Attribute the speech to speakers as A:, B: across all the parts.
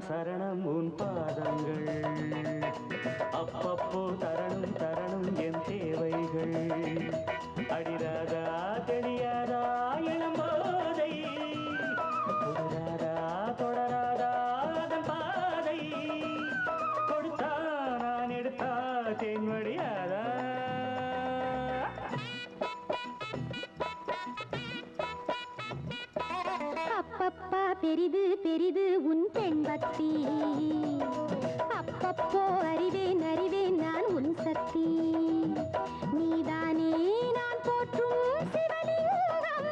A: சரணம் உன் பாதங்கள் அப்பப்போ தரணும் தரணும் என் தேவைகள் அடிராதா தெரியாதா இளம்போதை தொடராதா தொடராதா அதன் பாதை கொடுத்தா நான் எடுத்தா தேன்வடியாதா
B: அப்பப்பா பெரிது பெரிது உன் பெண் பக்தி அப்பப்போ அறிவேன் அறிவேன் நான் உன் சக்தி நீதானே நான் போற்றும் சிவலிங்கம்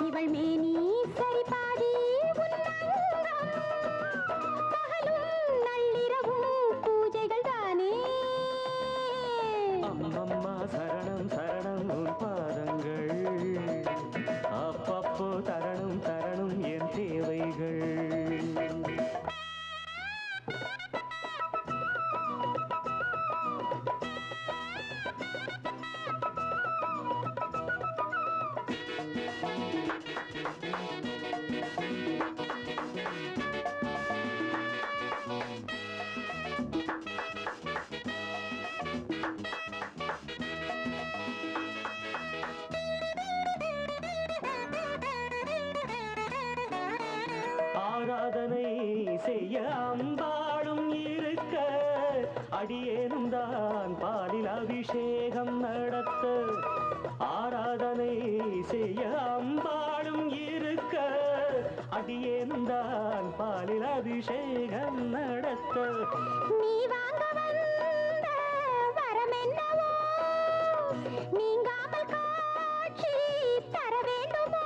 B: இவள் மேனி சரி பாதி உன்னங்கம் பகலும் நள்ளிரவும் பூஜைகள் தானே
A: அம்மம்மா சரணம் சரணம் உன் பாதங்கள் அப்பப்போ தரணும் தரணும் என் தேவைகள் ஆராதனை செய்ய அம்பாளும் இருக்க அடியேனும் தான் பாலில் அபிஷேகம் நடத்த ஆராதனை செய்ய அம்பாளும் இருக்க அடியேனும் தான் பாலில் அபிஷேகம் நடத்த
B: நீ வாங்க வந்த வரம் என்னவோ நீங்காமல் காட்சி தர வேண்டுமோ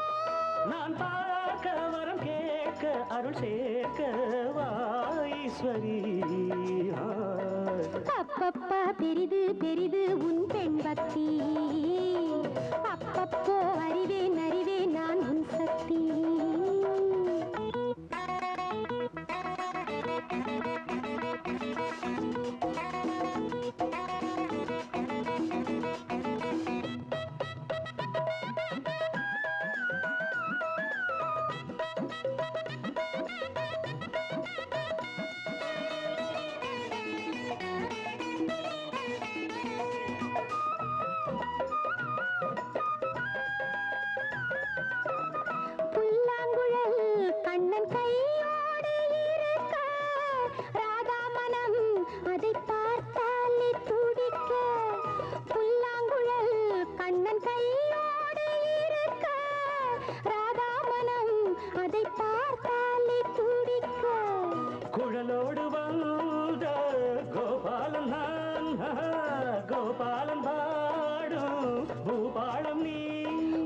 A: நான் பார்க்க வரம் கேட்க அருள் சேர்க்க வாஈஸ்வரி
B: அப்பப்பா பெரிது பெரிது உன் பெண் பக்தி அப்பப்போ அறிவேன் அறிவேன் நான் உன் சக்தி புல்லாங்குழல் கண்ணன் கையோடு இருக்க ராதா மனம் அதை பார்த்தாலே துடிக்க புல்லாங்குழல் கண்ணன் கையோடு இருக்க ராதா மனம் அதை பார்த்தாலே துடிக்க
A: குழலோடு வந்த கோபாலன் நான் கோபாலன் பாடும் பூபாலம் நீ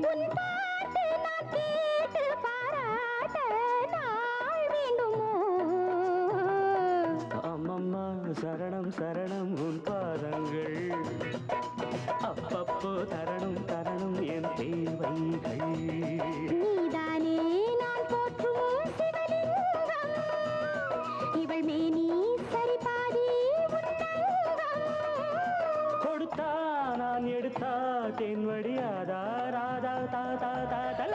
B: உன் பாட்டு நான் கேட்டு பாராட்ட நாள் வேண்டுமோ
A: அம்மம்மா சரணம் சரணம் உன் பாதங்கள் அப்பப்போ தரணும் தரணும் என் தேவைகள்
B: நீதானே நான் போற்றும் சிவலிங்கம் இவள் மேனி சரி பாதி உன்னங்கம்
A: கொடுத்தா நான் எடுத்தா தென்வடியாதா ராதா தா தா தா தா